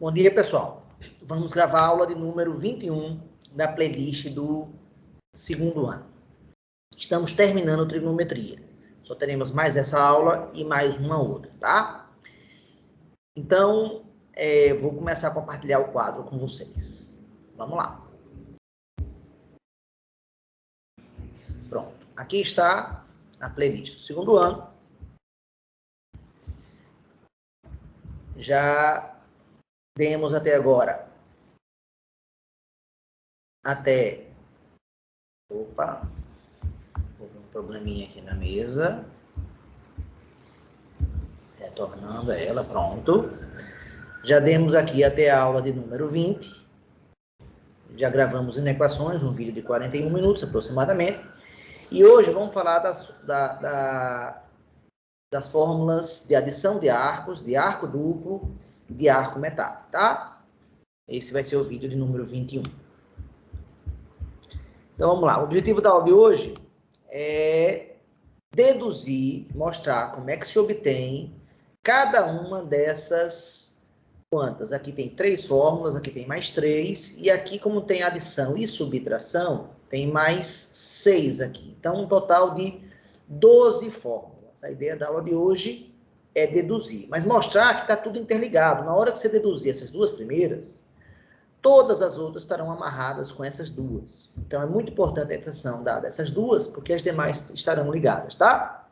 Bom dia, pessoal. Vamos gravar a aula de número 21 da playlist do segundo ano. Estamos terminando trigonometria. Só teremos mais essa aula e mais uma outra, tá? Então, vou começar a compartilhar o quadro com vocês. Vamos lá. Pronto. Aqui está a playlist do segundo ano. Já demos até agora. Opa. Houve um probleminha aqui na mesa. Retornando a ela, pronto. Já demos aqui até a aula de número 20. Já gravamos inequações, um vídeo de 41 minutos aproximadamente. E hoje vamos falar das fórmulas de adição de arcos, de arco duplo e de arco metálico, tá? Esse vai ser o vídeo de número 21. Então vamos lá. O objetivo da aula de hoje é deduzir, mostrar como é que se obtém cada uma dessas quantas. Aqui tem 3 fórmulas, aqui tem mais 3, e aqui, como tem adição e subtração, tem mais 6 aqui. Então, um total de 12 fórmulas. A ideia da aula de hoje é deduzir, mas mostrar que está tudo interligado. Na hora que você deduzir essas duas primeiras, todas as outras estarão amarradas com essas duas. Então, é muito importante a atenção dada a essas duas, porque as demais estarão ligadas, tá?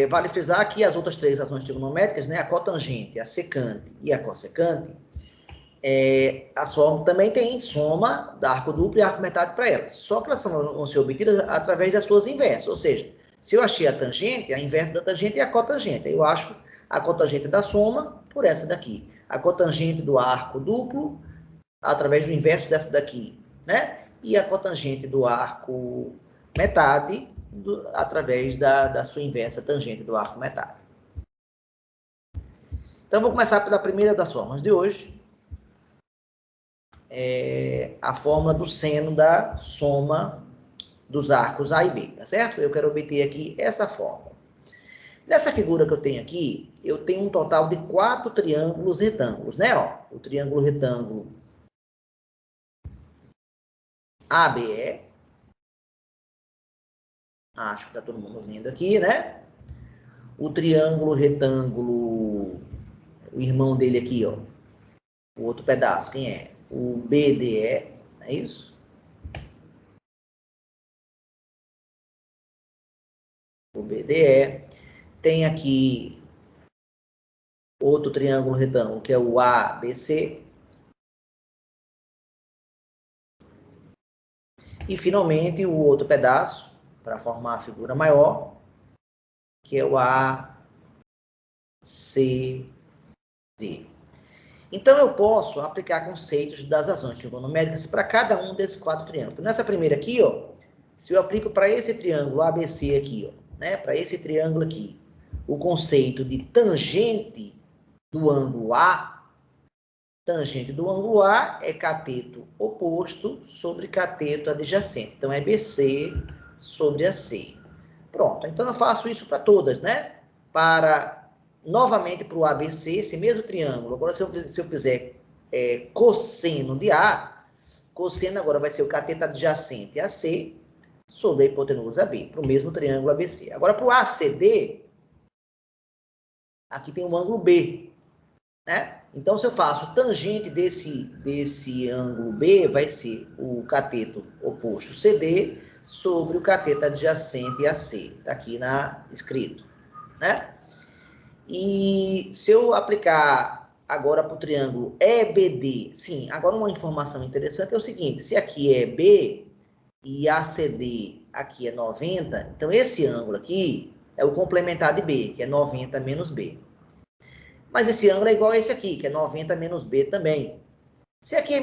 Vale frisar que as outras 3 razões trigonométricas, né, a cotangente, a secante e a cossecante, as fórmulas também têm soma da arco duplo e arco metálico para elas. Só que elas vão ser obtidas através das suas inversas. Ou seja, se eu achei a tangente, a inversa da tangente é a cotangente. Eu acho a cotangente da soma por essa daqui. A cotangente do arco duplo através do inverso dessa daqui, né? E a cotangente do arco metade através da sua inversa tangente do arco metálico. Então, vou começar pela primeira das fórmulas de hoje. A fórmula do seno da soma dos arcos A e B, tá certo? Eu quero obter aqui essa fórmula. Nessa figura que eu tenho aqui, eu tenho um total de 4 triângulos retângulos, né? Ó, o triângulo retângulo ABE. Acho que está todo mundo vendo aqui, né? O triângulo retângulo, o irmão dele aqui, ó. O outro pedaço, quem é? O BDE, não é isso? O BDE. Tem aqui outro triângulo retângulo, que é o ABC. E, finalmente, o outro pedaço, para formar a figura maior, que é o ACD. Então, eu posso aplicar conceitos das razões trigonométricas para cada um desses 4 triângulos. Então, nessa primeira aqui, ó, se eu aplico para esse triângulo ABC aqui, ó, né, para esse triângulo aqui, o conceito de tangente do ângulo A, tangente do ângulo A é cateto oposto sobre cateto adjacente. Então, é BC sobre AC. Pronto, então eu faço isso para todas, né? Novamente para o ABC, esse mesmo triângulo. Agora, se eu fizer cosseno de A, cosseno agora vai ser o cateto adjacente AC sobre a hipotenusa B, para o mesmo triângulo ABC. Agora, para o ACD, aqui tem um ângulo B, né? Então, se eu faço tangente desse ângulo B, vai ser o cateto oposto CD sobre o cateto adjacente AC. Está aqui escrito, né? E se eu aplicar agora para o triângulo EBD, sim, agora uma informação interessante é o seguinte, se aqui é B e ACD aqui é 90, então esse ângulo aqui é o complementar de B, que é 90 menos B. Mas esse ângulo é igual a esse aqui, que é 90 menos B também. Se aqui é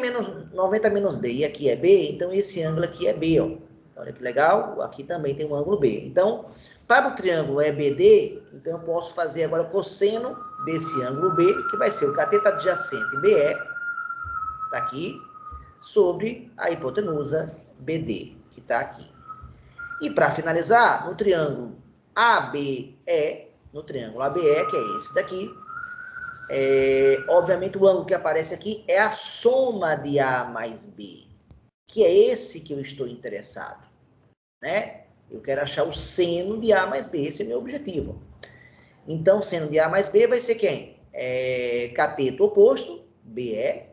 90 menos B e aqui é B, então esse ângulo aqui é B, ó. Olha que legal, aqui também tem um ângulo B. Então, para o triângulo EBD, então eu posso fazer agora o cosseno desse ângulo B, que vai ser o cateto adjacente BE, tá aqui, sobre a hipotenusa BD, que está aqui. E para finalizar, no triângulo ABE, que é esse daqui, Obviamente, o ângulo que aparece aqui é a soma de A mais B, que é esse que eu estou interessado, né? Eu quero achar o seno de A mais B, esse é o meu objetivo. Então, seno de A mais B vai ser quem? Cateto oposto, BE,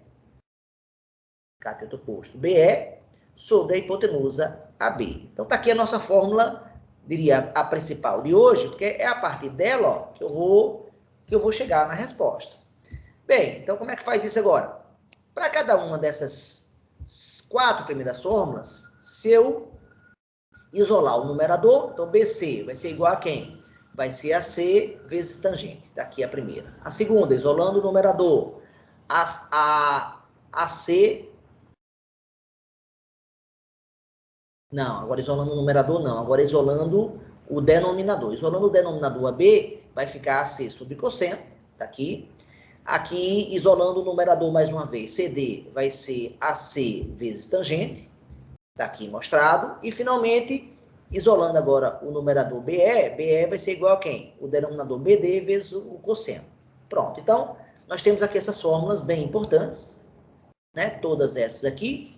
cateto oposto, BE, sobre a hipotenusa AB. Então, está aqui a nossa fórmula, diria, a principal de hoje, porque é a partir dela, ó, que eu vou chegar na resposta. Bem, então como é que faz isso agora? Para cada uma dessas 4 primeiras fórmulas, se eu isolar o numerador, então BC vai ser igual a quem? Vai ser AC vezes tangente. Daqui a primeira. A segunda, isolando o numerador, AC... Não, agora isolando o numerador não, agora isolando o denominador. Isolando o denominador AB, vai ficar AC sobre cosseno, tá aqui. Aqui, isolando o numerador mais uma vez, CD vai ser AC vezes tangente, está aqui mostrado. E, finalmente, isolando agora o numerador BE, BE vai ser igual a quem? O denominador BD vezes o cosseno. Pronto, então, nós temos aqui essas fórmulas bem importantes, né? Todas essas aqui,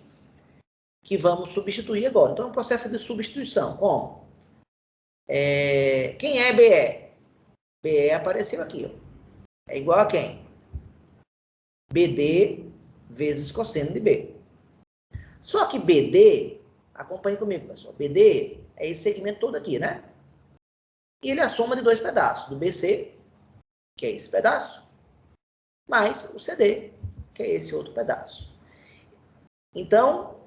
que vamos substituir agora. Então, é um processo de substituição. Como? Quem é BE? BE apareceu aqui, ó. É igual a quem? BD vezes cosseno de B. Só que BD, acompanhe comigo, pessoal, BD é esse segmento todo aqui, né? E ele é a soma de 2 pedaços, do BC, que é esse pedaço, mais o CD, que é esse outro pedaço. Então,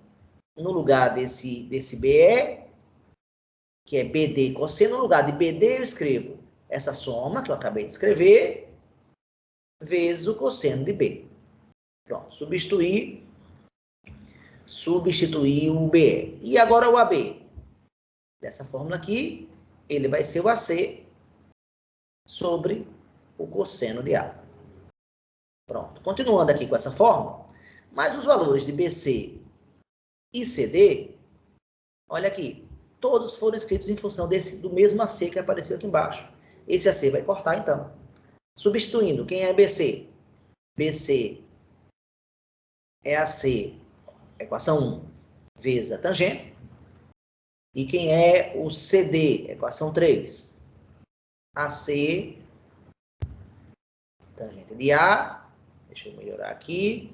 no lugar desse BE, que é BD cosseno, no lugar de BD eu escrevo essa soma, que eu acabei de escrever, vezes o cosseno de B. Pronto, substituir o BE. E agora o AB. Dessa fórmula aqui, ele vai ser o AC sobre o cosseno de A. Pronto. Continuando aqui com essa fórmula, mas os valores de BC e CD, olha aqui, todos foram escritos em função do mesmo AC que apareceu aqui embaixo. Esse AC vai cortar, então. Substituindo, quem é BC? BC é AC, equação 1, vezes a tangente. E quem é o CD, equação 3? AC, tangente de A, deixa eu melhorar aqui,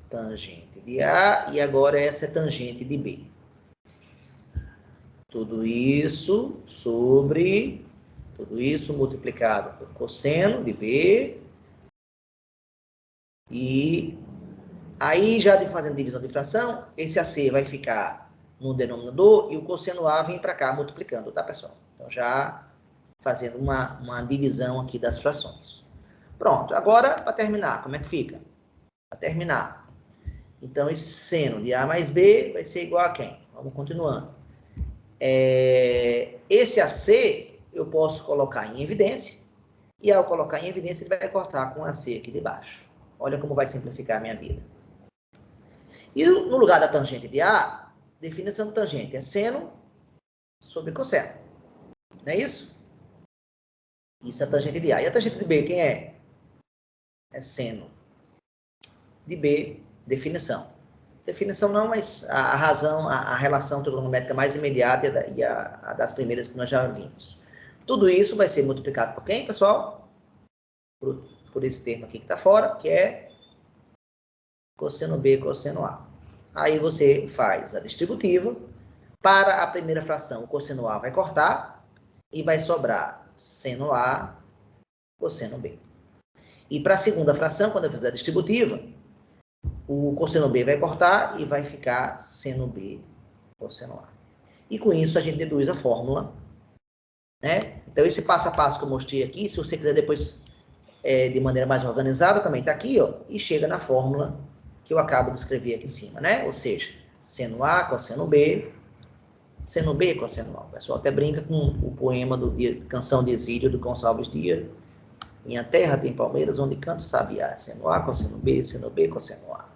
tangente de A, e agora essa é tangente de B. Tudo isso multiplicado por cosseno de B, e aí já fazendo divisão de fração, esse AC vai ficar no denominador, e o cosseno A vem para cá multiplicando, tá, pessoal? Então, já fazendo uma divisão aqui das frações. Pronto, agora, para terminar, como é que fica? Para terminar, então, esse seno de A mais B vai ser igual a quem? Vamos continuando. Esse AC, eu posso colocar em evidência, e ao colocar em evidência, ele vai cortar com AC aqui de baixo. Olha como vai simplificar a minha vida. E no lugar da tangente de A, definição de tangente é seno sobre cosseno. Não é isso? Isso é a tangente de A. E a tangente de B, quem é? É seno de B, definição. Definição não, mas a razão, a relação trigonométrica mais imediata e a das primeiras que nós já vimos. Tudo isso vai ser multiplicado por quem, pessoal? Por esse termo aqui que está fora, que é cosseno B, cosseno A. Aí você faz a distributiva. Para a primeira fração, o cosseno A vai cortar e vai sobrar seno A, cosseno B. E para a segunda fração, quando eu fizer a distributiva, o cosseno B vai cortar e vai ficar seno B, cosseno A. E com isso a gente deduz a fórmula, né? Então esse passo a passo que eu mostrei aqui, se você quiser depois de maneira mais organizada, também está aqui, ó, e chega na fórmula que eu acabo de escrever aqui em cima, né? Ou seja, seno A, cosseno B, seno B, cosseno A. O pessoal até brinca com o poema do Canção de Exílio, do Gonçalves Dias. Minha terra tem palmeiras onde canto sabiá. Seno A, cosseno B, cosseno A.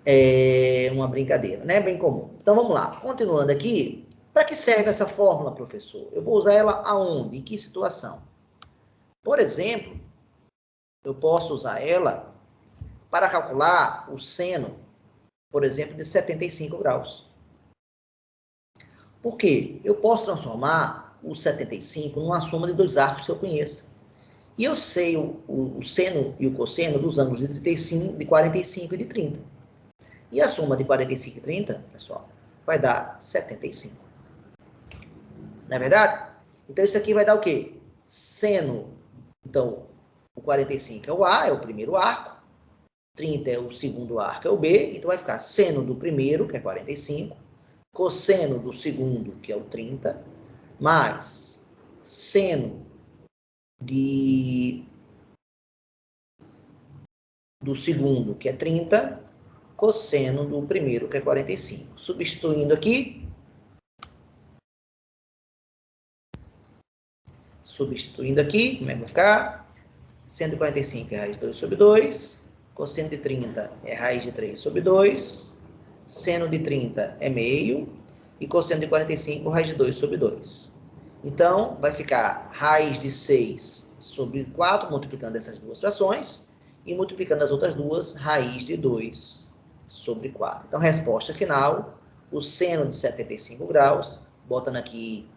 É uma brincadeira, né? Bem comum. Então, vamos lá. Continuando aqui. Para que serve essa fórmula, professor? Eu vou usar ela aonde? Em que situação? Por exemplo, eu posso usar ela para calcular o seno, por exemplo, de 75 graus. Por quê? Eu posso transformar o 75 numa soma de dois arcos que eu conheça. E eu sei o seno e o cosseno dos ângulos de 35, de 45 e de 30. E a soma de 45 e 30, pessoal, vai dar 75. Não é verdade? Então, isso aqui vai dar o quê? Seno. Então, o 45 é o A, é o primeiro arco. 30 é o segundo arco, é o B. Então, vai ficar seno do primeiro, que é 45, cosseno do segundo, que é o 30, mais seno do segundo, que é 30, cosseno do primeiro, que é 45. Substituindo aqui, como é que vai ficar? 145 é raiz de 2 sobre 2, cosseno de 30 é raiz de 3 sobre 2, seno de 30 é meio, e cosseno de 45, raiz de 2 sobre 2. Então, vai ficar raiz de 6 sobre 4, multiplicando essas duas frações, e multiplicando as outras duas, raiz de 2 sobre 4. Então, resposta final, o seno de 75 graus, botando aqui,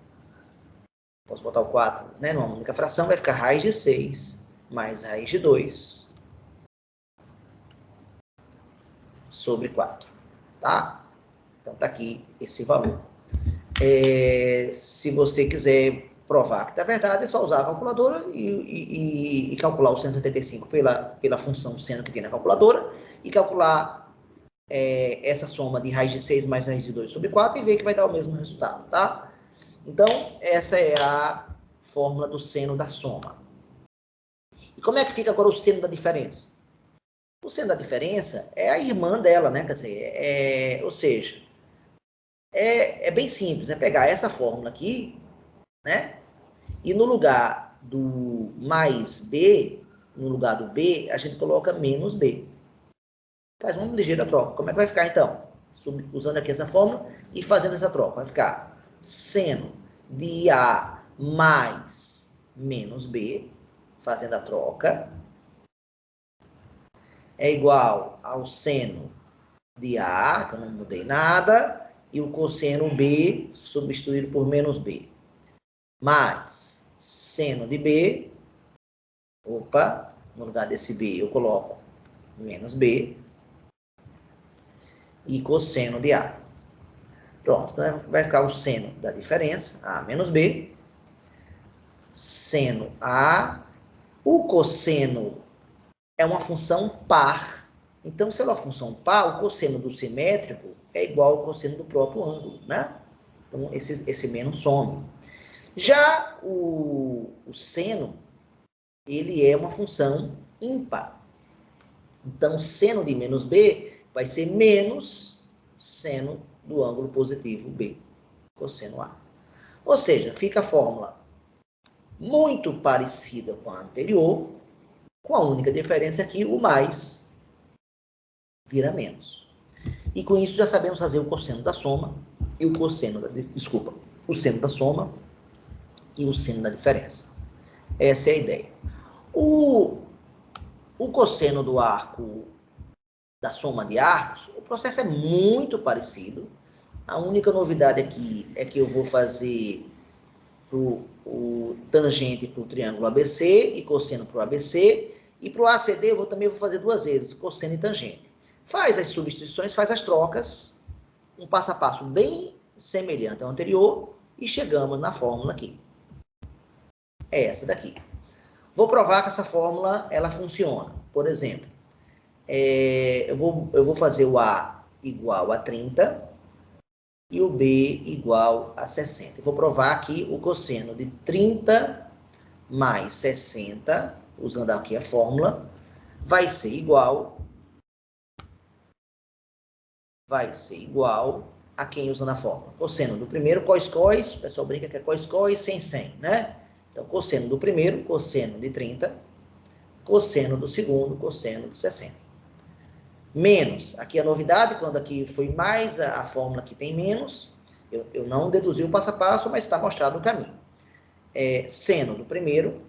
posso botar o 4, né, numa única fração, vai ficar raiz de 6 mais raiz de 2 sobre 4, tá? Então, tá aqui esse valor. Se você quiser provar que está verdade, é só usar a calculadora e calcular o 175 pela função seno que tem na calculadora e calcular essa soma de raiz de 6 mais raiz de 2 sobre 4 e ver que vai dar o mesmo resultado, tá? Então, essa é a fórmula do seno da soma. E como é que fica agora o seno da diferença? O seno da diferença é a irmã dela, né? Quer dizer, ou seja, é bem simples, né? Pegar essa fórmula aqui, né? E no lugar do mais B, no lugar do B, a gente coloca menos B. Faz uma ligeira troca. Como é que vai ficar, então? Usando aqui essa fórmula e fazendo essa troca. Vai ficar seno de A mais menos B, fazendo a troca, é igual ao seno de A, que eu não mudei nada, e o cosseno B substituído por menos B, mais seno de B, no lugar desse B eu coloco menos B, e cosseno de A. Pronto, então vai ficar o seno da diferença, A menos B, seno A, o cosseno é uma função par. Então, se ela é uma função par, o cosseno do simétrico é igual ao cosseno do próprio ângulo, né? Então, esse menos some. Já o seno, ele é uma função ímpar. Então, seno de menos B vai ser menos seno do ângulo positivo B, cosseno A. Ou seja, fica a fórmula muito parecida com a anterior, com a única diferença aqui, o mais vira menos. E com isso já sabemos fazer o cosseno da soma e o cosseno da... Desculpa, o seno da soma e o seno da diferença. Essa é a ideia. O cosseno do arco, da soma de arcos, o processo é muito parecido. A única novidade aqui é que eu vou fazer o tangente para o triângulo ABC e cosseno para o ABC. E para o ACD eu também vou fazer duas vezes, cosseno e tangente. Faz as substituições, faz as trocas, um passo a passo bem semelhante ao anterior, e chegamos na fórmula aqui. É essa daqui. Vou provar que essa fórmula ela funciona. Por exemplo, eu vou fazer o A igual a 30 e o B igual a 60. Eu vou provar aqui o cosseno de 30 mais 60, usando aqui a fórmula, vai ser igual a quem usa na fórmula? Cosseno do primeiro, cos, o pessoal brinca que é cos, sem 100, né? Então, cosseno do primeiro, cosseno de 30, cosseno do segundo, cosseno de 60. Menos, aqui a novidade, quando aqui foi mais a fórmula que tem menos, eu não deduzi o passo a passo, mas está mostrado o caminho. Seno do primeiro,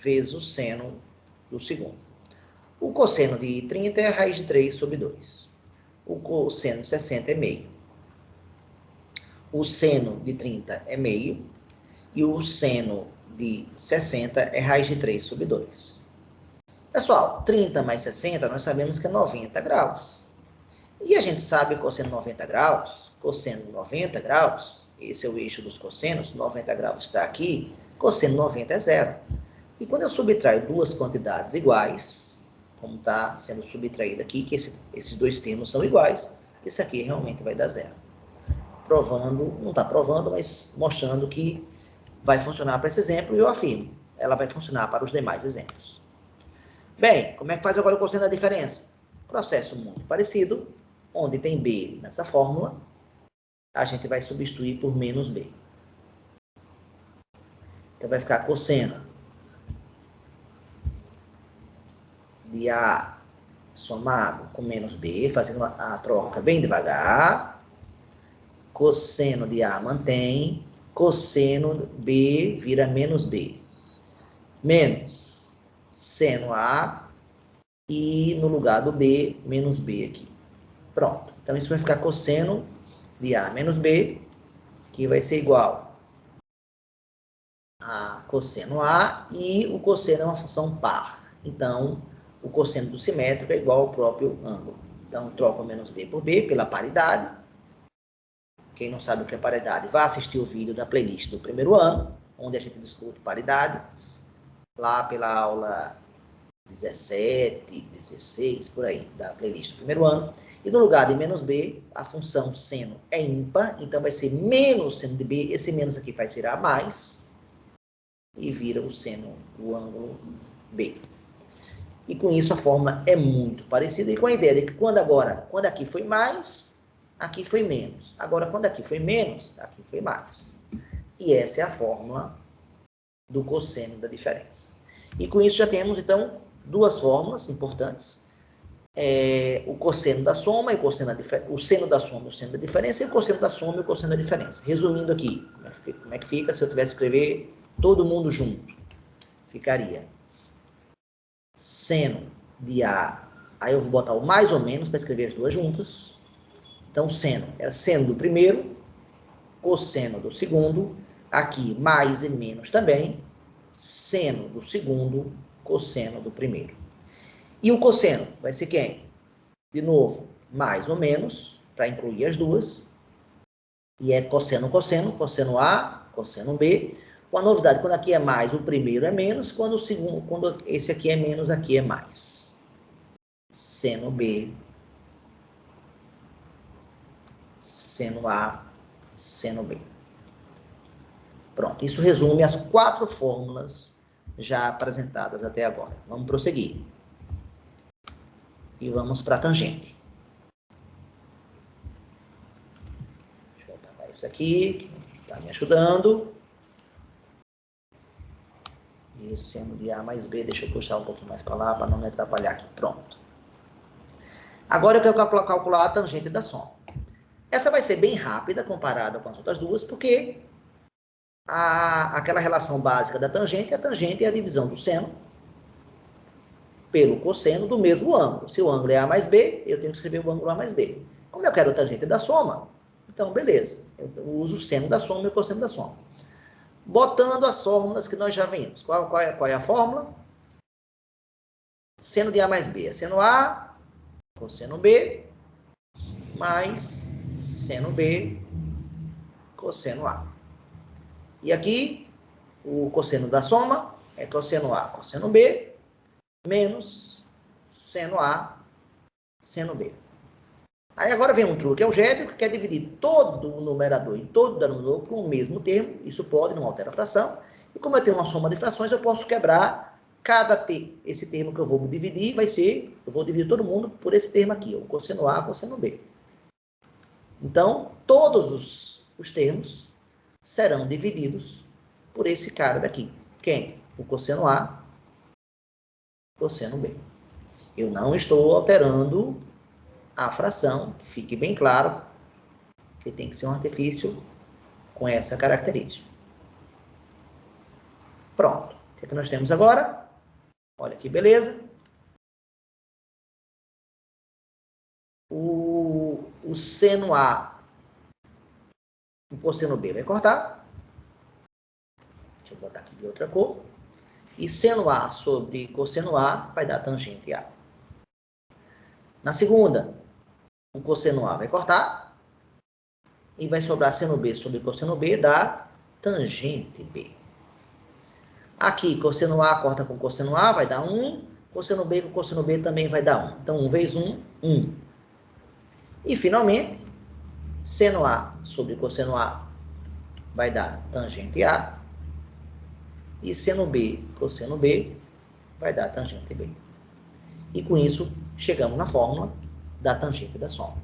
vezes o seno do segundo. O cosseno de 30 é a raiz de 3 sobre 2. O cosseno de 60 é meio. O seno de 30 é meio. E o seno de 60 é raiz de 3 sobre 2. Pessoal, 30 mais 60, nós sabemos que é 90 graus. E a gente sabe que cosseno de 90 graus, cosseno de 90 graus, esse é o eixo dos cossenos, 90 graus está aqui, cosseno de 90 é zero. E quando eu subtraio duas quantidades iguais, como está sendo subtraído aqui, que esses dois termos são iguais, isso aqui realmente vai dar zero. Provando, não está provando, mas mostrando que vai funcionar para esse exemplo, e eu afirmo, ela vai funcionar para os demais exemplos. Bem, como é que faz agora o cosseno da diferença? Processo muito parecido, onde tem B nessa fórmula, a gente vai substituir por menos B. Então vai ficar cosseno de A somado com menos B, fazendo a troca bem devagar. Cosseno de A mantém, cosseno B vira menos B. Menos seno A e no lugar do B, menos B aqui. Pronto. Então isso vai ficar cosseno de A menos B, que vai ser igual a cosseno A, e o cosseno é uma função par. Então, o cosseno do simétrico é igual ao próprio ângulo. Então, troco menos B por B pela paridade. Quem não sabe o que é paridade, vá assistir o vídeo da playlist do primeiro ano, onde a gente discute paridade. Lá pela aula 17, 16, por aí, da playlist do primeiro ano. E no lugar de menos B, a função seno é ímpar, então vai ser menos seno de B. Esse menos aqui faz virar mais, e vira o seno, o ângulo B. E com isso a fórmula é muito parecida, e com a ideia de que quando aqui foi mais, aqui foi menos. Agora, quando aqui foi menos, aqui foi mais. E essa é a fórmula do cosseno da diferença. E com isso já temos, então, duas fórmulas importantes. O cosseno da soma e o seno da soma e o seno da diferença, e o cosseno da soma e o cosseno da diferença. Resumindo aqui, como é que fica se eu tivesse que escrever todo mundo junto? Ficaria seno de A, aí eu vou botar o mais ou menos para escrever as duas juntas. Então, seno é seno do primeiro, cosseno do segundo, aqui mais e menos também, seno do segundo, cosseno do primeiro. E o cosseno vai ser quem? De novo, mais ou menos, para incluir as duas. E é cosseno, cosseno, cosseno A, cosseno B. Com a novidade, quando aqui é mais, o primeiro é menos, quando esse aqui é menos, aqui é mais. Seno B, seno A, seno B. Pronto, isso resume as 4 fórmulas já apresentadas até agora. Vamos prosseguir. E vamos para a tangente. Deixa eu apagar isso aqui, que está me ajudando. E seno de A mais B, deixa eu puxar um pouquinho mais para lá, para não me atrapalhar aqui. Pronto. Agora eu quero calcular a tangente da soma. Essa vai ser bem rápida comparada com as outras duas, porque aquela relação básica da tangente, a tangente é a divisão do seno pelo cosseno do mesmo ângulo. Se o ângulo é A mais B, eu tenho que escrever o ângulo A mais B. Como eu quero a tangente da soma, então beleza, eu uso o seno da soma e o cosseno da soma. Botando as fórmulas que nós já vimos. Qual é a fórmula? Seno de A mais B é seno A, cosseno B, mais seno B, cosseno A. E aqui, o cosseno da soma é cosseno A, cosseno B, menos seno A, seno B. Aí agora vem um truque algébrico, que é dividir todo o numerador e todo o denominador com o mesmo termo. Isso pode, não altera a fração. E como eu tenho uma soma de frações, eu posso quebrar esse termo que eu vou dividir, eu vou dividir todo mundo por esse termo aqui, o cosseno A, cosseno B. Então, todos os termos serão divididos por esse cara daqui. Quem? O cosseno A, cosseno B. Eu não estou alterando a fração, que fique bem claro que tem que ser um artifício com essa característica. Pronto. O que nós temos agora? Olha que beleza. O seno A, o cosseno B vai cortar. Deixa eu botar aqui de outra cor. E seno A sobre cosseno A vai dar tangente A. Na segunda, o cosseno A vai cortar. E vai sobrar seno B sobre cosseno B, dá tangente B. Aqui, cosseno A corta com cosseno A, vai dar 1. Cosseno B com cosseno B também vai dar 1. Então, 1 vezes 1, 1. E, finalmente, seno A sobre cosseno A vai dar tangente A. E seno B, cosseno B, vai dar tangente B. E com isso, chegamos na fórmula da tangente da soma.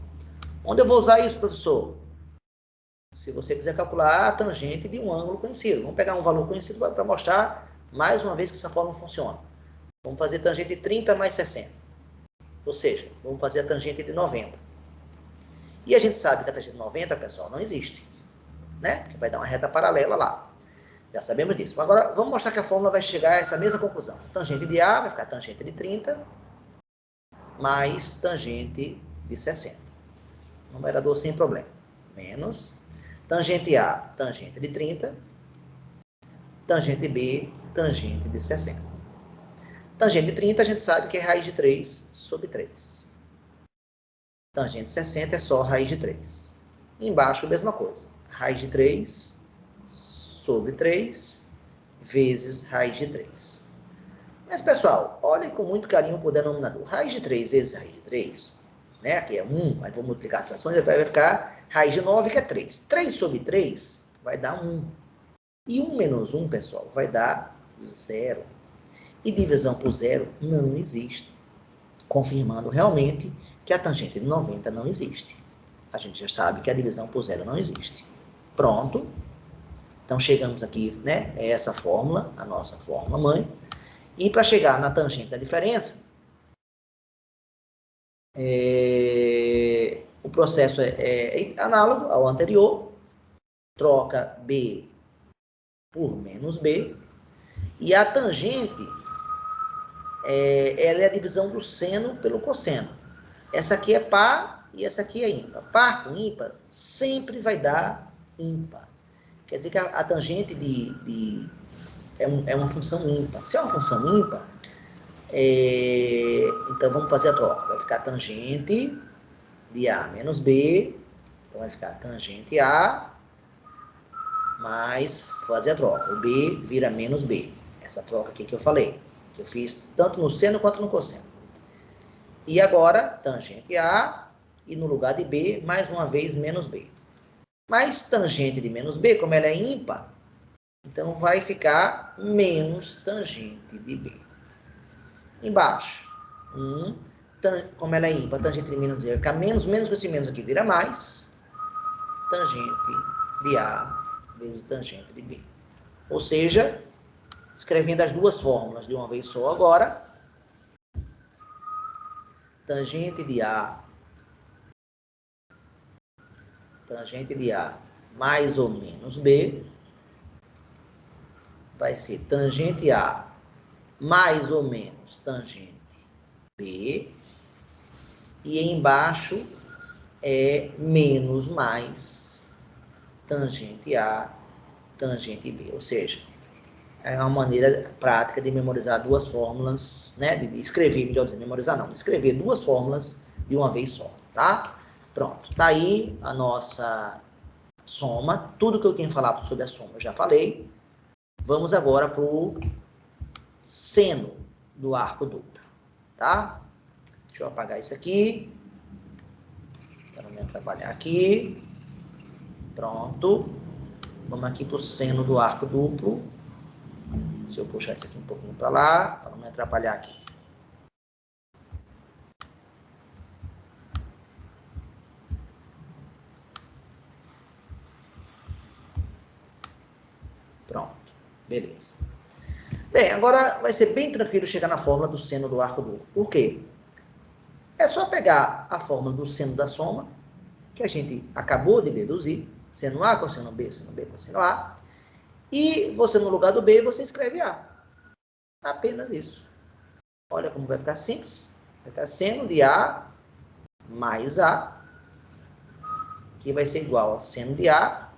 Onde eu vou usar isso, professor? Se você quiser calcular a tangente de um ângulo conhecido. Vamos pegar um valor conhecido para mostrar, mais uma vez, que essa fórmula funciona. Vamos fazer tangente de 30 mais 60. Ou seja, vamos fazer a tangente de 90. E a gente sabe que a tangente de 90, pessoal, não existe. Né? Que vai dar uma reta paralela lá. Já sabemos disso. Agora, vamos mostrar que a fórmula vai chegar a essa mesma conclusão. Tangente de A vai ficar tangente de 30 mais tangente de 60. Numerador sem problema. Menos tangente A, tangente de 30. Tangente B, tangente de 60. Tangente de 30 a gente sabe que é raiz de 3 sobre 3. Tangente de 60 é só raiz de 3. Embaixo, mesma coisa. Raiz de 3 sobre 3 vezes raiz de 3. Mas, pessoal, olhem com muito carinho para o denominador. Raiz de 3 vezes raiz de 3, né? Aqui é 1, aí vou multiplicar as frações, vai ficar raiz de 9, que é 3. 3 sobre 3 vai dar 1. E 1 menos 1, pessoal, vai dar 0. E divisão por 0 não existe. Confirmando realmente que a tangente de 90 não existe. A gente já sabe que a divisão por 0 não existe. Pronto. Então, chegamos aqui, né? É essa fórmula, a nossa fórmula mãe. E para chegar na tangente da diferença, o processo é análogo ao anterior. Troca B por menos B. E a tangente, ela é a divisão do seno pelo cosseno. Essa aqui é par e essa aqui é ímpar. Par com ímpar sempre vai dar ímpar. Quer dizer que a tangente é uma função ímpar. Se é uma função ímpar, então vamos fazer a troca. Vai ficar tangente de A menos B. Então vai ficar tangente A mais fazer a troca. O B vira menos B. Essa troca aqui que eu falei. Que eu fiz tanto no seno quanto no cosseno. E agora, tangente A e no lugar de B, mais uma vez, menos B. Mas tangente de menos B, como ela é ímpar, então vai ficar menos tangente de B. Embaixo, como ela é ímpar, tangente de menos B vai ficar menos que esse menos aqui vira mais, tangente de A vezes tangente de B. Ou seja, escrevendo as duas fórmulas de uma vez só agora, tangente de A mais ou menos B vai ser tangente A mais ou menos tangente B, e embaixo é menos mais tangente A, tangente B. Ou seja, é uma maneira prática de memorizar duas fórmulas, né? De escrever, melhor dizer, memorizar não, de escrever duas fórmulas de uma vez só, tá? Pronto, tá aí a nossa soma. Tudo que eu tenho que falar sobre a soma eu já falei. Vamos agora para o seno do arco duplo, tá? Deixa eu apagar isso aqui, para não me atrapalhar aqui. Pronto. Vamos aqui para o seno do arco duplo. Se eu puxar isso aqui um pouquinho para lá, para não me atrapalhar aqui. Pronto, beleza. Bem, agora vai ser bem tranquilo chegar na fórmula do seno do arco duplo. Por quê? É só pegar a fórmula do seno da soma, que a gente acabou de deduzir, seno A, cosseno B, cosseno A, e você no lugar do B, você escreve A. Apenas isso. Olha como vai ficar simples. Vai ficar seno de A mais A, que vai ser igual a seno de A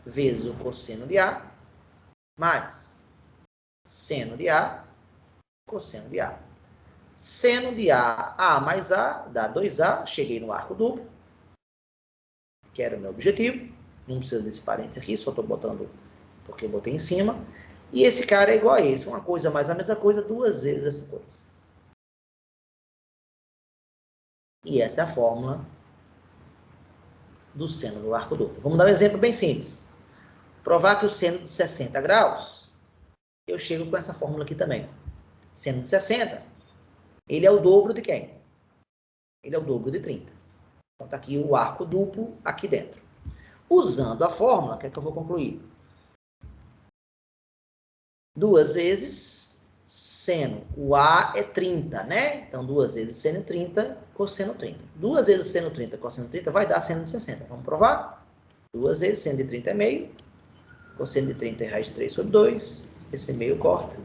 vezes o cosseno de A, mais seno de A, cosseno de A. Seno de A mais A, dá 2A, cheguei no arco duplo, que era o meu objetivo. Não precisa desse parênteses aqui, só estou botando porque eu botei em cima. E esse cara é igual a esse, uma coisa mais a mesma coisa, duas vezes essa coisa. E essa é a fórmula do seno do arco duplo. Vamos dar um exemplo bem simples. Provar que o seno de 60 graus, eu chego com essa fórmula aqui também. Seno de 60, ele é o dobro de quem? Ele é o dobro de 30. Então, está aqui o arco duplo aqui dentro. Usando a fórmula, o que é que eu vou concluir? Duas vezes seno. O A é 30, né? Então, duas vezes seno 30, cosseno 30. Duas vezes seno 30, cosseno 30, vai dar seno de 60. Vamos provar? Duas vezes seno de 30 é meio. Cosseno de 30 é raiz de 3 sobre 2. Esse meio corta.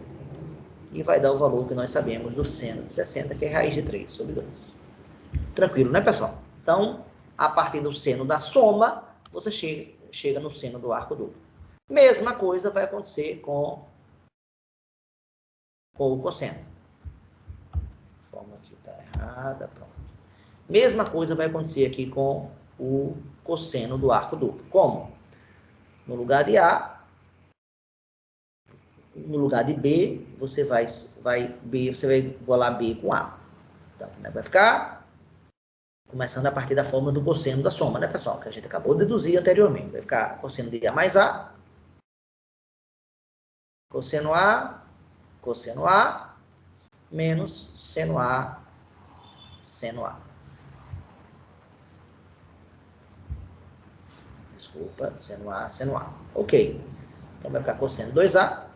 E vai dar o valor que nós sabemos do seno de 60, que é raiz de 3 sobre 2. Tranquilo, né, pessoal? Então, a partir do seno da soma, você chega no seno do arco duplo. Mesma coisa vai acontecer com o cosseno. A fórmula aqui está errada, pronto. Mesma coisa vai acontecer aqui com o cosseno do arco duplo. Como? No lugar de A, no lugar de B, você vai igualar B com A. Então, né, vai ficar começando a partir da fórmula do cosseno da soma, né, pessoal? Que a gente acabou de deduzir anteriormente. Vai ficar cosseno de A mais A, cosseno A, menos seno A, seno A. Desculpa, seno A, seno A. Ok. Então, vai ficar cosseno 2A.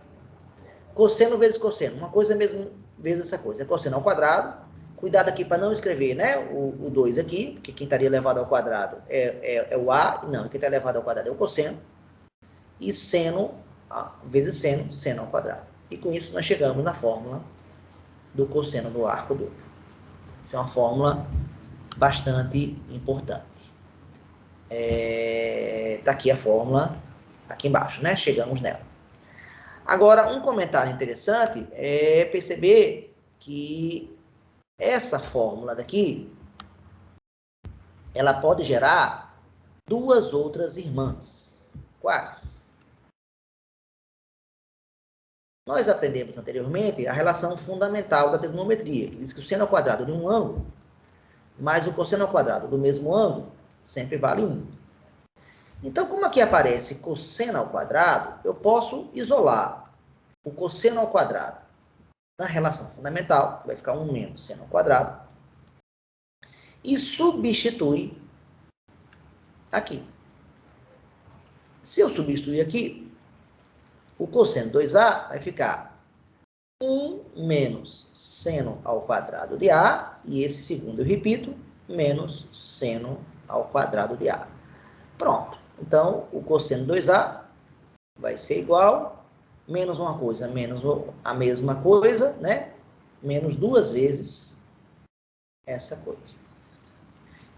Cosseno vezes cosseno. Uma coisa mesmo vezes essa coisa. É cosseno ao quadrado. Cuidado aqui para não escrever, né, o 2 aqui, porque quem estaria elevado ao quadrado é o A. Não, quem está elevado ao quadrado é o cosseno. E seno vezes seno, seno ao quadrado. E com isso nós chegamos na fórmula do cosseno do arco duplo. Essa é uma fórmula bastante importante. Está aqui a fórmula, aqui embaixo, né? Chegamos nela. Agora, um comentário interessante é perceber que essa fórmula daqui, ela pode gerar duas outras irmãs. Quais? Nós aprendemos anteriormente a relação fundamental da trigonometria, que diz que o seno ao quadrado de um ângulo mais o cosseno ao quadrado do mesmo ângulo sempre vale 1. Então, como aqui aparece cosseno ao quadrado, eu posso isolar o cosseno ao quadrado na relação fundamental, que vai ficar 1 menos seno ao quadrado, e substituir aqui. Se eu substituir aqui, o cosseno 2A vai ficar 1 menos seno ao quadrado de A, e esse segundo eu repito, menos seno ao quadrado de A. Pronto. Então, o cosseno 2A vai ser igual, menos uma coisa, menos a mesma coisa, né? Menos duas vezes essa coisa.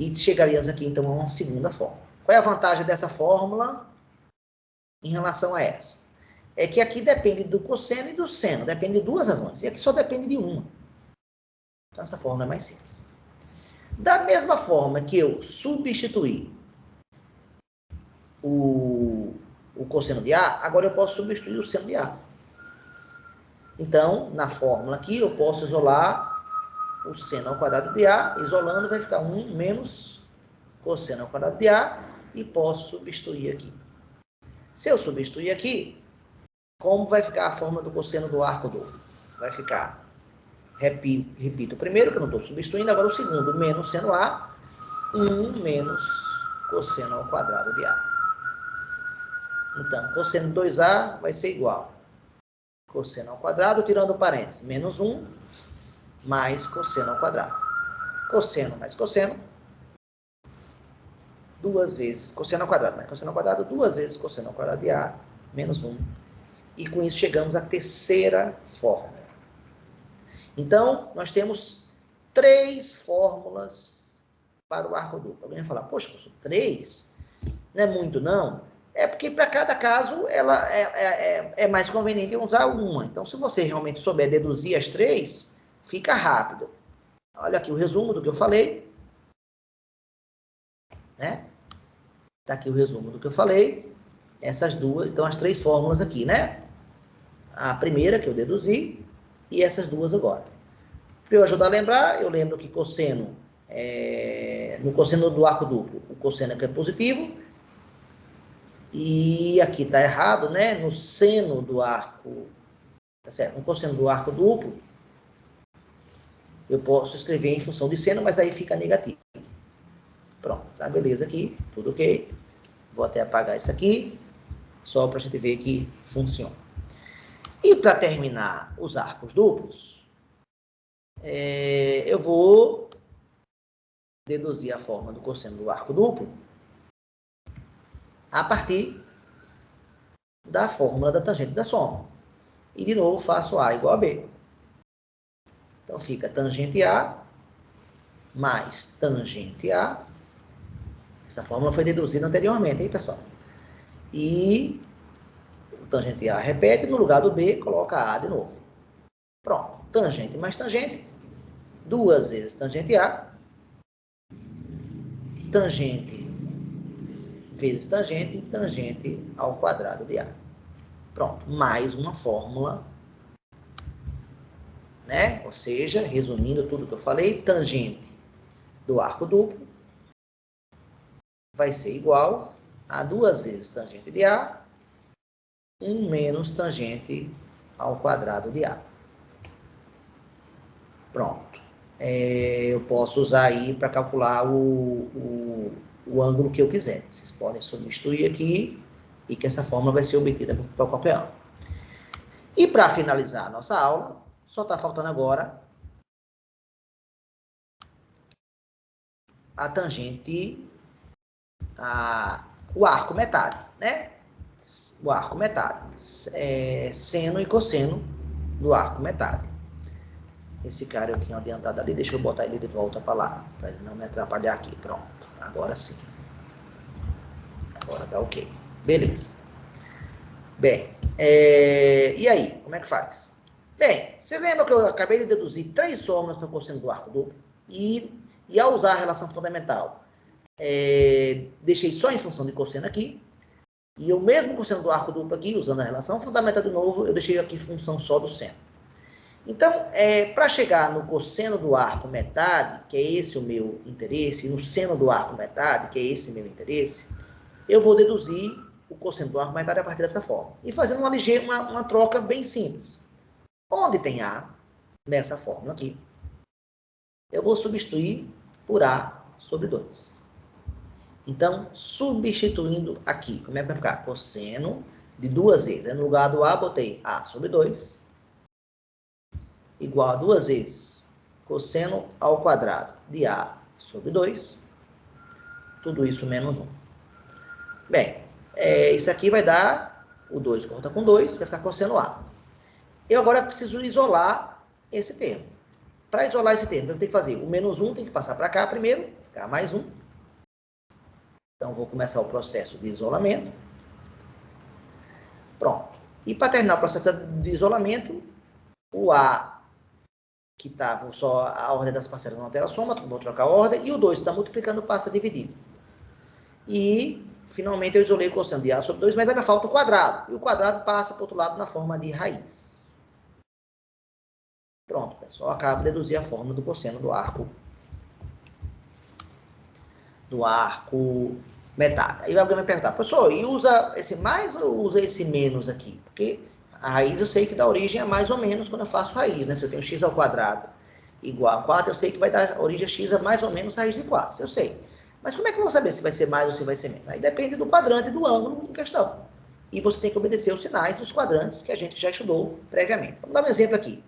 E chegaríamos aqui, então, a uma segunda fórmula. Qual é a vantagem dessa fórmula em relação a essa? É que aqui depende do cosseno e do seno, depende de duas razões, e aqui só depende de uma. Então, essa fórmula é mais simples. Da mesma forma que eu substituir o cosseno de A, agora eu posso substituir o seno de A. Então, na fórmula aqui, eu posso isolar o seno ao quadrado de A, isolando vai ficar 1 menos cosseno ao quadrado de A, e posso substituir aqui. Se eu substituir aqui, como vai ficar a fórmula do cosseno do arco duplo? Vai ficar, repito o primeiro, que eu não estou substituindo, agora o segundo, menos seno A, 1 menos cosseno ao quadrado de A. Então, cosseno 2A vai ser igual cosseno ao quadrado, tirando o parênteses, menos 1, mais cosseno ao quadrado. Cosseno mais cosseno, duas vezes cosseno ao quadrado, mais cosseno ao quadrado, duas vezes cosseno ao quadrado de A, menos 1. E com isso chegamos à terceira fórmula. Então, nós temos 3 fórmulas para o arco duplo. Alguém vai falar, poxa, professor, 3? Não é muito, não? É porque para cada caso ela é mais conveniente usar uma. Então, se você realmente souber deduzir as 3, fica rápido. Olha aqui o resumo do que eu falei. Né? Tá aqui o resumo do que eu falei. Essas duas, então as 3 fórmulas aqui, né? A primeira que eu deduzi e essas duas agora. Para eu ajudar a lembrar, eu lembro que cosseno, no cosseno do arco duplo, o cosseno aqui é positivo. E aqui está errado, né? No seno do arco, tá certo? No cosseno do arco duplo, eu posso escrever em função de seno, mas aí fica negativo. Pronto, tá beleza aqui, tudo ok. Vou até apagar isso aqui, só para a gente ver que funciona. E para terminar os arcos duplos, eu vou deduzir a forma do cosseno do arco duplo a partir da fórmula da tangente da soma. E de novo faço A igual a B. Então fica tangente A mais tangente A. Essa fórmula foi deduzida anteriormente, hein, pessoal? E o tangente A repete, no lugar do B, coloca A de novo. Pronto. Tangente mais tangente, 2 vezes tangente A. Tangente vezes tangente, tangente ao quadrado de A. Pronto. Mais uma fórmula, né? Ou seja, resumindo tudo que eu falei, tangente do arco duplo vai ser igual a 2 vezes tangente de A, 1 menos tangente ao quadrado de A. Pronto. Eu posso usar aí para calcular o ângulo que eu quiser. Vocês podem substituir aqui e que essa fórmula vai ser obtida para qualquer ângulo. E para finalizar a nossa aula, só está faltando agora a tangente, o arco metade, né? O arco metade. Seno e cosseno do arco metade. Esse cara eu tinha adiantado ali, deixa eu botar ele de volta para lá, para ele não me atrapalhar aqui. Pronto, agora sim. Agora tá ok. Beleza. Bem, e aí, como é que faz? Bem, você lembra que eu acabei de deduzir 3 fórmulas para o cosseno do arco duplo? E ao usar a relação fundamental, deixei só em função de cosseno aqui. E o mesmo cosseno do arco duplo aqui, usando a relação fundamental de novo, eu deixei aqui função só do seno. Então, para chegar no cosseno do arco metade, que é esse o meu interesse, e no seno do arco metade, que é esse o meu interesse, eu vou deduzir o cosseno do arco metade a partir dessa forma. E fazendo uma troca bem simples. Onde tem A, nessa fórmula aqui, eu vou substituir por A sobre 2. Então, substituindo aqui, como é que vai ficar? Cosseno de 2 vezes. No lugar do A, botei A sobre 2. Igual a 2 vezes cosseno ao quadrado de A sobre 2. Tudo isso menos 1. Bem, isso aqui vai dar, o 2 corta com 2, vai ficar cosseno A. Eu agora preciso isolar esse termo. Para isolar esse termo, eu tenho que fazer o menos 1, tem que passar para cá primeiro, ficar mais 1. Então, vou começar o processo de isolamento. Pronto. E para terminar o processo de isolamento, o A que estava só a ordem das parcelas não altera a soma, vou trocar a ordem, e o 2 está multiplicando, passa a dividir. E, finalmente, eu isolei o cosseno de A sobre 2, mas ainda falta o quadrado, e o quadrado passa para o outro lado na forma de raiz. Pronto, pessoal, acabo de deduzir a fórmula do cosseno do arco metade. Aí alguém vai perguntar, professor, e usa esse mais ou usa esse menos aqui? Porque a raiz eu sei que dá origem a mais ou menos quando eu faço raiz, né? Se eu tenho x ao quadrado igual a 4, eu sei que vai dar origem a x a mais ou menos raiz de 4, isso eu sei. Mas como é que eu vou saber se vai ser mais ou se vai ser menos? Aí depende do quadrante e do ângulo em questão. E você tem que obedecer os sinais dos quadrantes que a gente já estudou previamente. Vamos dar um exemplo aqui.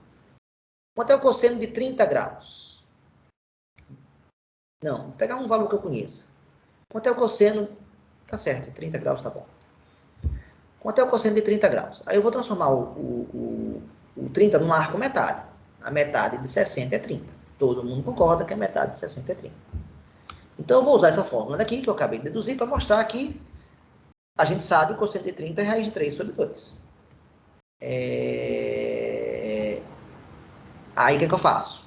Quanto é o cosseno de 30 graus? Não, vou pegar um valor que eu conheça. Quanto é o cosseno? Tá certo, 30 graus tá bom. Quanto é o cosseno de 30 graus? Aí eu vou transformar o 30 num arco metade. A metade de 60 é 30. Todo mundo concorda que a metade de 60 é 30. Então, eu vou usar essa fórmula daqui, que eu acabei de deduzir, para mostrar que a gente sabe que o quociente de 30 é raiz de 3 sobre 2. Aí, o que é que eu faço?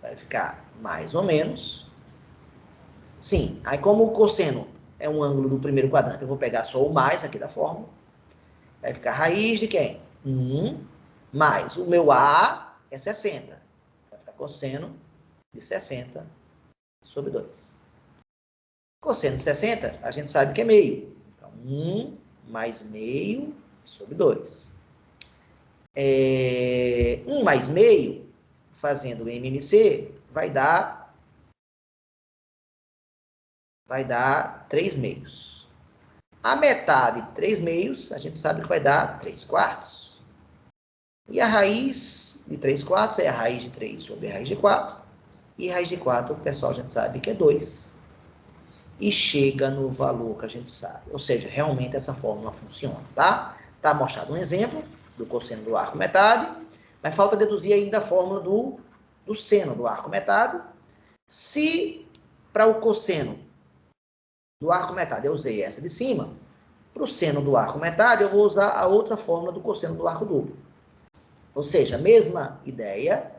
Vai ficar mais ou menos. Sim, aí como o cosseno é um ângulo do primeiro quadrante, eu vou pegar só o mais aqui da fórmula. Vai ficar raiz de quem? 1 mais o meu A é 60. Vai ficar cosseno de 60 sobre 2. Cosseno de 60, a gente sabe que é meio. Então, 1 mais meio sobre 2. 1 mais meio, fazendo MMC, vai dar 3 meios. A metade de 3 meios, a gente sabe que vai dar 3 quartos. E a raiz de 3 quartos é a raiz de 3 sobre a raiz de 4. E a raiz de 4, pessoal, a gente sabe que é 2. E chega no valor que a gente sabe. Ou seja, realmente essa fórmula funciona, tá? Está mostrado um exemplo do cosseno do arco metade, mas falta deduzir ainda a fórmula do seno do arco metade. Se para o cosseno do arco metade eu usei essa de cima, para o seno do arco metade eu vou usar a outra fórmula do cosseno do arco duplo. Ou seja, mesma ideia,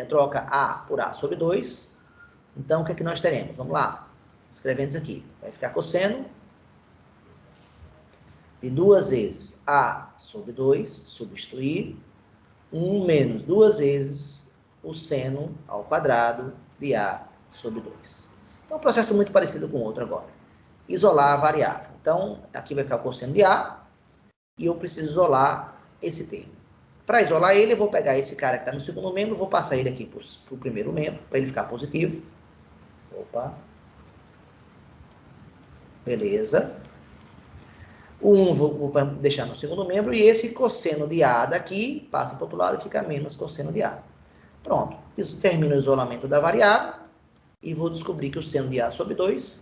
troca A por A sobre 2. Então, o que é que nós teremos? Vamos lá, escrevendo isso aqui. Vai ficar cosseno de 2 vezes A sobre 2, substituir, 1 menos 2 vezes o seno ao quadrado de A sobre 2. Então, um processo muito parecido com o outro agora. Isolar a variável. Então, aqui vai ficar o cosseno de A, e eu preciso isolar esse termo. Para isolar ele, eu vou pegar esse cara que está no segundo membro, vou passar ele aqui para o primeiro membro, para ele ficar positivo. Opa. Beleza. O 1 vou deixar no segundo membro, e esse cosseno de A daqui passa para o outro lado e fica menos cosseno de A. Pronto. Isso termina o isolamento da variável, e vou descobrir que o seno de A sobre 2,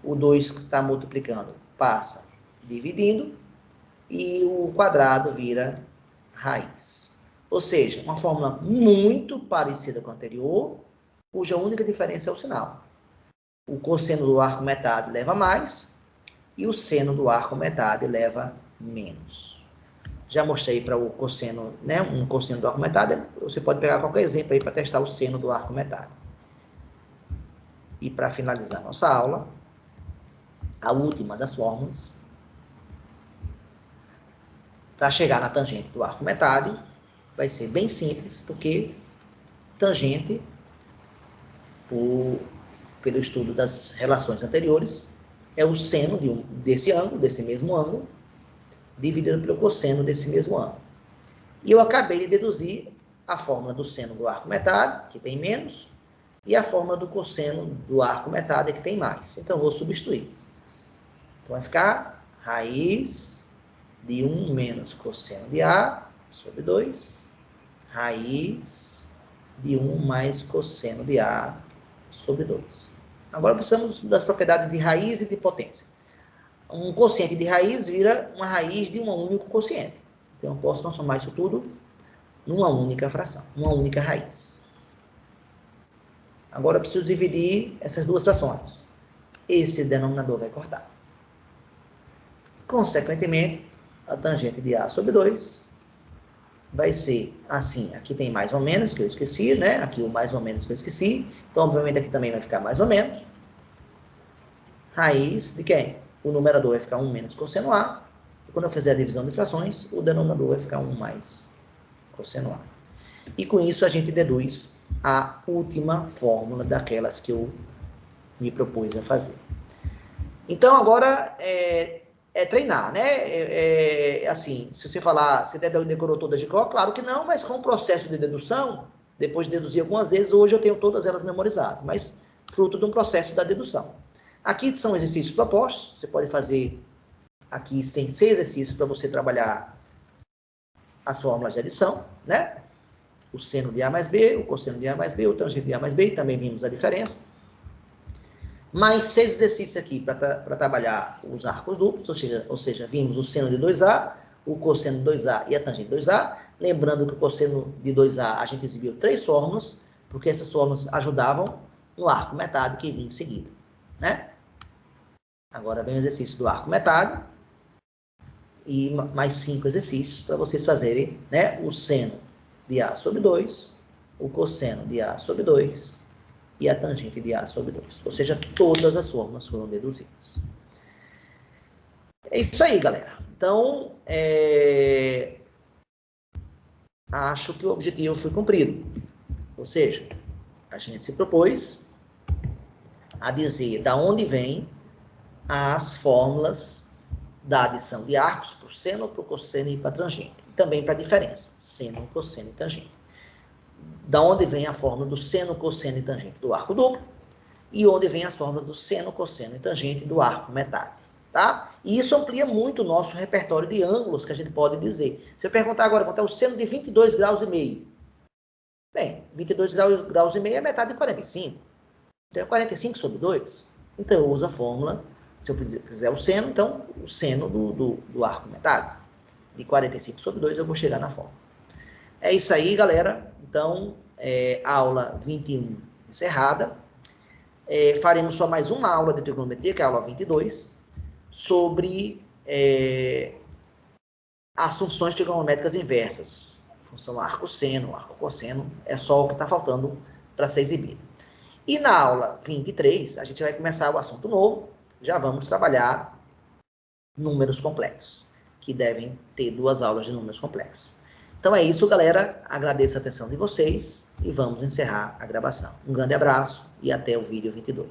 o 2 que está multiplicando passa dividindo, e o quadrado vira raiz. Ou seja, uma fórmula muito parecida com a anterior, cuja única diferença é o sinal. O cosseno do arco metade leva mais, e o seno do arco metade leva menos. Já mostrei para o cosseno, né, um cosseno do arco metade, você pode pegar qualquer exemplo aí para testar o seno do arco metade. E para finalizar nossa aula, a última das fórmulas, para chegar na tangente do arco metade, vai ser bem simples, porque tangente, pelo estudo das relações anteriores, é o seno desse ângulo, desse mesmo ângulo, dividido pelo cosseno desse mesmo ângulo. E eu acabei de deduzir a fórmula do seno do arco metade, que tem menos, e a fórmula do cosseno do arco metade, que tem mais. Então, eu vou substituir. Então, vai ficar raiz de 1 menos cosseno de A sobre 2, raiz de 1 mais cosseno de A sobre 2. Agora, precisamos das propriedades de raiz e de potência. Um quociente de raiz vira uma raiz de um único quociente. Então, eu posso transformar isso tudo numa única fração, uma única raiz. Agora, eu preciso dividir essas duas frações. Esse denominador vai cortar. Consequentemente, a tangente de A sobre 2 vai ser assim. Aqui tem mais ou menos, que eu esqueci, né? Aqui o mais ou menos que eu esqueci. Então, obviamente, aqui também vai ficar mais ou menos. Raiz de quem? O numerador vai ficar 1 menos cosseno A. E quando eu fizer a divisão de frações, o denominador vai ficar 1 mais cosseno A. E com isso, a gente deduz a última fórmula daquelas que eu me propus a fazer. Então, agora é treinar, né? Assim, se você falar, você decorou todas de cor? Claro que não, mas com o processo de dedução, depois de deduzir algumas vezes, hoje eu tenho todas elas memorizadas, mas fruto de um processo da dedução. Aqui são exercícios propostos, você pode fazer, aqui tem 6 exercícios para você trabalhar as fórmulas de adição, né? O seno de A mais B, o cosseno de A mais B, o tangente de A mais B, e também vimos a diferença. Mais 6 exercícios aqui para trabalhar os arcos duplos, ou seja, vimos o seno de 2A, o cosseno de 2A e a tangente de 2A, Lembrando que o cosseno de 2A a gente exibiu 3 fórmulas, porque essas fórmulas ajudavam no arco metade que vinha em seguida, né? Agora vem o exercício do arco metade e mais 5 exercícios para vocês fazerem, né? O seno de A sobre 2, o cosseno de A sobre 2 e a tangente de A sobre 2. Ou seja, todas as fórmulas foram deduzidas. É isso aí, galera. Então, acho que o objetivo foi cumprido. Ou seja, a gente se propôs a dizer da onde vem as fórmulas da adição de arcos para o seno, para o cosseno e para a tangente. E também para a diferença, seno, cosseno e tangente. Da onde vem a fórmula do seno, cosseno e tangente do arco duplo e onde vem as fórmulas do seno, cosseno e tangente do arco metade. Tá? E isso amplia muito o nosso repertório de ângulos que a gente pode dizer. Se eu perguntar agora quanto é o seno de 22 graus e meio, bem, 22 graus e meio é metade de 45. Então é 45 sobre 2. Então eu uso a fórmula, se eu quiser o seno, então o seno do arco metade. De 45 sobre 2 eu vou chegar na fórmula. É isso aí, galera. Então, aula 21 encerrada. Faremos só mais uma aula de trigonometria, que é a aula 22, sobre as funções trigonométricas inversas. Função arco-seno, arco-cosseno, é só o que está faltando para ser exibido. E na aula 23, a gente vai começar o assunto novo, já vamos trabalhar números complexos, que devem ter 2 aulas de números complexos. Então é isso, galera. Agradeço a atenção de vocês e vamos encerrar a gravação. Um grande abraço e até o vídeo 22.